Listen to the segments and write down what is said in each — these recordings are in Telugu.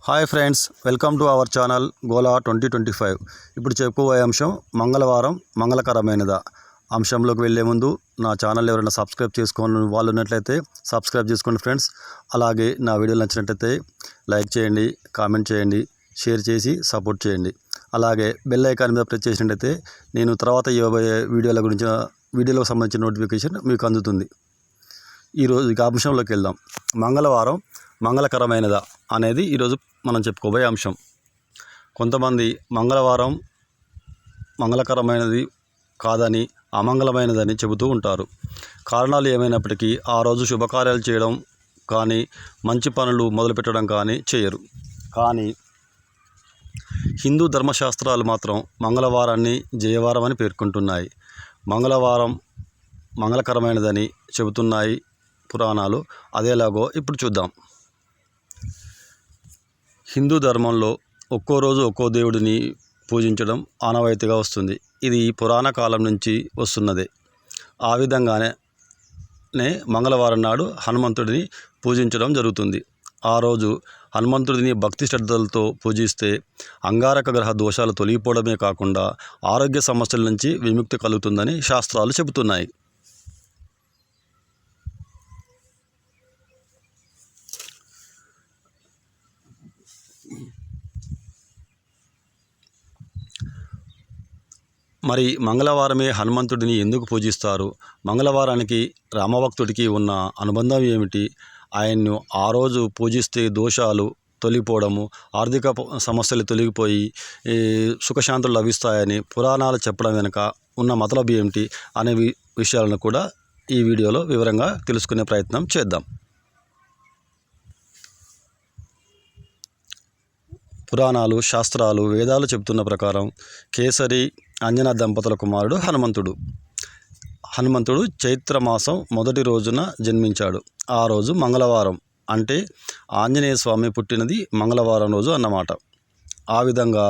Hi friends, welcome to our channel గోలా 2025. ఇప్పుడు చెప్పుకోబోయే అంశం మంగళవారం మంగళకరమైనదా. అంశంలోకి వెళ్ళే ముందు నా ఛానల్ ఎవరైనా సబ్స్క్రైబ్ చేసుకొని వాళ్ళు ఉన్నట్లయితే సబ్స్క్రైబ్ చేసుకోండి ఫ్రెండ్స్. అలాగే నా వీడియోలు నచ్చినట్లయితే లైక్ చేయండి, కామెంట్ చేయండి, షేర్ చేసి సపోర్ట్ చేయండి. అలాగే బెల్ ఐకాన్ మీద ప్రెస్ చేసినట్లయితే నేను తర్వాత ఇవ్వబోయే వీడియోలకు సంబంధించిన నోటిఫికేషన్ మీకు అందుతుంది. ఈరోజు ఇక అంశంలోకి వెళ్దాం. మంగళవారం మంగళకరమైనదా అనేది ఈరోజు మనం చెప్పుకోబోయే అంశం. కొంతమంది మంగళవారం మంగళకరమైనది కాదని అమంగళమైనదని చెబుతూ ఉంటారు. కారణాలు ఏమైనప్పటికీ ఆ రోజు శుభకార్యాలు చేయడం కానీ మంచి పనులు మొదలుపెట్టడం కానీ చేయరు. కానీ హిందూ ధర్మశాస్త్రాలు మాత్రం మంగళవారాన్ని జయవారం అని పేర్కొంటున్నాయి. మంగళవారం మంగళకరమైనదని చెబుతున్నాయి పురాణాలు. అదేలాగో ఇప్పుడు చూద్దాం. హిందూ ధర్మంలో ఒక్కో రోజు ఒక్కో దేవుడిని పూజించడం ఆనవాయితీగా వస్తుంది. ఇది పురాణ కాలం నుంచి వస్తున్నదే. ఆ విధంగానే మంగళవారం నాడు హనుమంతుడిని పూజించడం జరుగుతుంది. ఆ రోజు హనుమంతుడిని భక్తి శ్రద్ధలతో పూజిస్తే అంగారక గ్రహ దోషాలు తొలగిపోవడమే కాకుండా ఆరోగ్య సమస్యల నుంచి విముక్తి కలుగుతుందని శాస్త్రాలు చెబుతున్నాయి. మరి మంగళవారమే హనుమంతుడిని ఎందుకు పూజిస్తారు? మంగళవారానికి రామభక్తుడికి ఉన్న అనుబంధం ఏమిటి? ఆయన్ను ఆ రోజు పూజిస్తే దోషాలు తొలగిపోవడము, ఆర్థిక సమస్యలు తొలగిపోయి సుఖశాంతులు లభిస్తాయని పురాణాలు చెప్పడం వెనుక ఉన్న మతలబు ఏమిటి అనే విషయాలను కూడా ఈ వీడియోలో వివరంగా తెలుసుకునే ప్రయత్నం చేద్దాం. పురాణాలు, శాస్త్రాలు, వేదాలు చెబుతున్న ప్రకారం కేసరి అంజన దంపతుల కుమారుడు హనుమంతుడు చైత్రమాసం మొదటి రోజున జన్మించాడు. ఆ రోజు మంగళవారం, అంటే ఆంజనేయ స్వామి పుట్టినది మంగళవారం రోజు అన్నమాట. ఆ విధంగా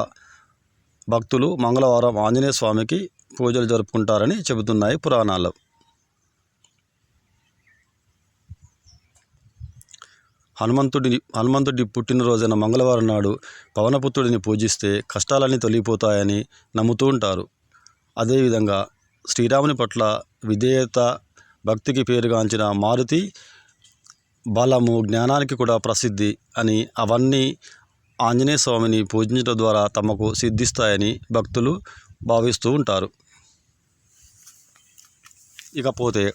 భక్తులు మంగళవారం ఆంజనేయ స్వామికి పూజలు జరుపుకుంటారని చెబుతున్నాయి పురాణాలు. హనుమంతుడి పుట్టినరోజైన మంగళవారం నాడు పవనపుత్రుడిని పూజిస్తే కష్టాలన్నీ తొలగిపోతాయని నమ్ముతూ ఉంటారు. అదేవిధంగా శ్రీరాముని పట్ల విధేయత, భక్తికి పేరుగాంచిన మారుతి బలము, జ్ఞానానికి కూడా ప్రసిద్ధి అని అవన్నీ ఆంజనేయ స్వామిని పూజించడం ద్వారా తమకు సిద్ధిస్తాయని భక్తులు భావిస్తూ ఉంటారు. ఇకపోతే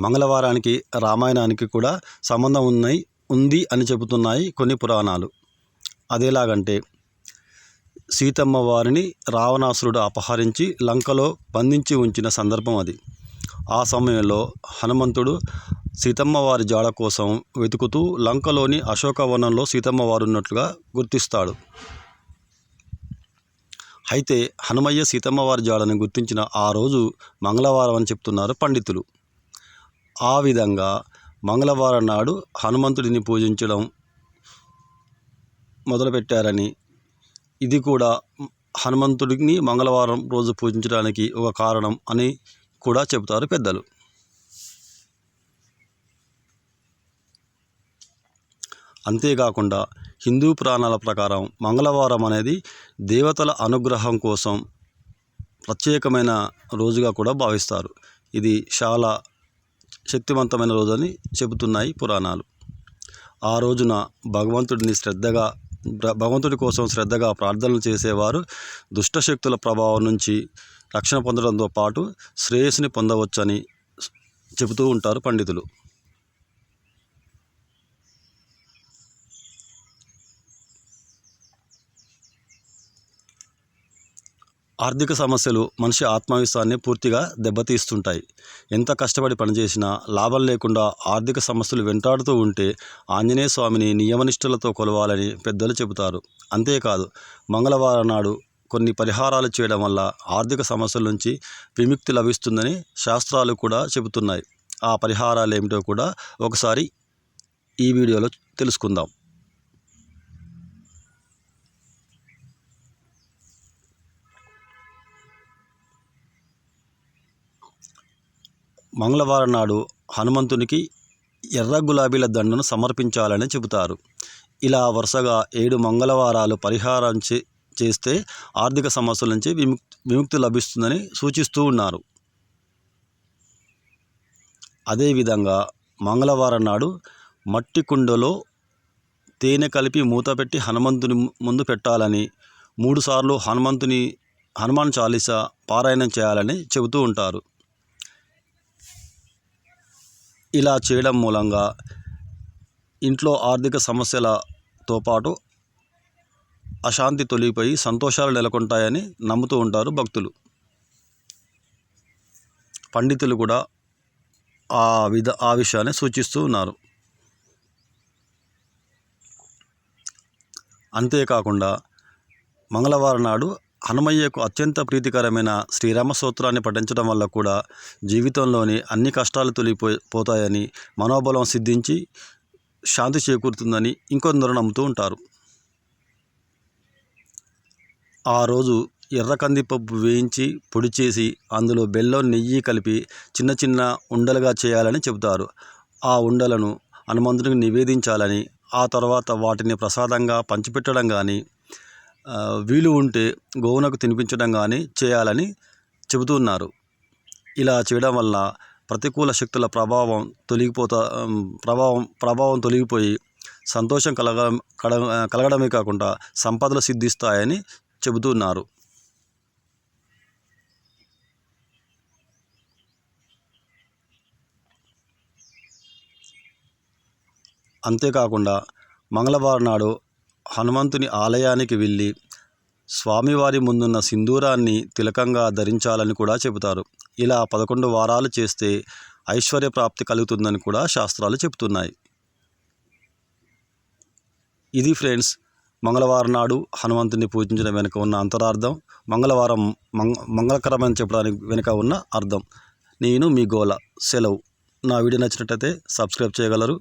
మంగళవారానికి రామాయణానికి కూడా సంబంధం ఉంది అని చెబుతున్నాయి కొన్ని పురాణాలు. అదేలాగంటే సీతమ్మ వారిని రావణాసురుడు అపహరించి లంకలో బంధించి ఉంచిన సందర్భం అది. ఆ సమయంలో హనుమంతుడు సీతమ్మ వారి జాడ కోసం వెతుకుతూ లంకలోని అశోకవనంలో సీతమ్మ వారు ఉన్నట్లుగా గుర్తిస్తాడు. అయితే హనుమయ్య సీతమ్మ వారి జాడని గుర్తించిన ఆ రోజు మంగళవారం అని చెప్తున్నారు పండితులు. ఆ విధంగా మంగళవారం నాడు హనుమంతుడిని పూజించడం మొదలుపెట్టారని, ఇది కూడా హనుమంతుడిని మంగళవారం రోజు పూజించడానికి ఒక కారణం అని కూడా చెబుతారు పెద్దలు. అంతేకాకుండా హిందూ పురాణాల ప్రకారం మంగళవారం అనేది దేవతల అనుగ్రహం కోసం ప్రత్యేకమైన రోజుగా కూడా భావిస్తారు. ఇది చాలా శక్తివంతమైన రోజని చెబుతున్నాయి పురాణాలు. ఆ రోజున భగవంతుడి కోసం శ్రద్ధగా ప్రార్థనలు చేసేవారు దుష్టశక్తుల ప్రభావం నుంచి రక్షణ పొందడంతో పాటు శ్రేయస్సుని పొందవచ్చని చెబుతూ ఉంటారు పండితులు. ఆర్థిక సమస్యలు మనిషి ఆత్మవిశ్వాసాన్ని పూర్తిగా దెబ్బతీస్తుంటాయి. ఎంత కష్టపడి పనిచేసినా లాభం లేకుండా ఆర్థిక సమస్యలు వెంటాడుతూ ఉంటే ఆంజనేయ స్వామిని నియమనిష్టలతో కొలవాలని పెద్దలు చెబుతారు. అంతేకాదు, మంగళవారం నాడు కొన్ని పరిహారాలు చేయడం వల్ల ఆర్థిక సమస్యల నుంచి విముక్తి లభిస్తుందని శాస్త్రాలు కూడా చెబుతున్నాయి. ఆ పరిహారాలు ఏమిటో కూడా ఒకసారి ఈ వీడియోలో తెలుసుకుందాం. మంగళవారం నాడు హనుమంతునికి ఎర్ర గులాబీల దండను సమర్పించాలని చెబుతారు. ఇలా వరుసగా 7 మంగళవారాలు పరిహారం చేస్తే ఆర్థిక సమస్యల నుంచి విముక్తి లభిస్తుందని సూచిస్తూ ఉన్నారు. అదేవిధంగా మంగళవారం నాడు మట్టి కుండలో తేనె కలిపి మూత పెట్టి హనుమంతుని ముందు పెట్టాలని, 3 సార్లు హనుమాన్ చాలీసా పారాయణం చేయాలని చెబుతూ ఉంటారు. ఇలా చేయడం మూలంగా ఇంట్లో ఆర్థిక సమస్యలతో పాటు అశాంతి తొలగిపోయి సంతోషాలు నెలకొంటాయని నమ్ముతూ ఉంటారు భక్తులు. పండితులు కూడా ఆ విషయాన్ని సూచిస్తూ ఉన్నారు. అంతేకాకుండా మంగళవారం నాడు హనుమయ్యకు అత్యంత ప్రీతికరమైన శ్రీరామ స్తోత్రాన్ని పఠించడం వల్ల కూడా జీవితంలోని అన్ని కష్టాలు తొలగిపోతాయని, మనోబలం సిద్ధించి శాంతి చేకూరుతుందని ఇంకొందరు నమ్ముతూ ఉంటారు. ఆ రోజు ఎర్ర కందిపప్పు వేయించి పొడి చేసి అందులో బెల్లం, నెయ్యి కలిపి చిన్న చిన్న ఉండలుగా చేయాలని చెబుతారు. ఆ ఉండలను హనుమంతునికి నివేదించాలని, ఆ తర్వాత వాటిని ప్రసాదంగా పంచిపెట్టడం కానీ, వీలు ఉంటే గోవునకు తినిపించడం కానీ చేయాలని చెబుతున్నారు. ఇలా చేయడం వల్ల ప్రతికూల శక్తుల ప్రభావం తొలగిపోయి సంతోషం కలగడమే కాకుండా సంపదలు సిద్ధిస్తాయని చెబుతున్నారు. అంతేకాకుండా మంగళవారం నాడు హనుమంతుని ఆలయానికి వెళ్ళి స్వామివారి ముందున్న సింధూరాన్ని తిలకంగా ధరించాలని కూడా చెబుతారు. ఇలా 11 వారాలు చేస్తే ఐశ్వర్య ప్రాప్తి కలుగుతుందని కూడా శాస్త్రాలు చెబుతున్నాయి. ఇది ఫ్రెండ్స్, మంగళవారం నాడు హనుమంతుని పూజించడం వెనుక ఉన్న అంతరార్థం, మంగళవారం మంగళకరమని చెప్పడానికి వెనుక ఉన్న అర్థం. నేను మీ గోల. సెలవు. నా వీడియో నచ్చినట్లయితే సబ్స్క్రైబ్ చేయగలరు.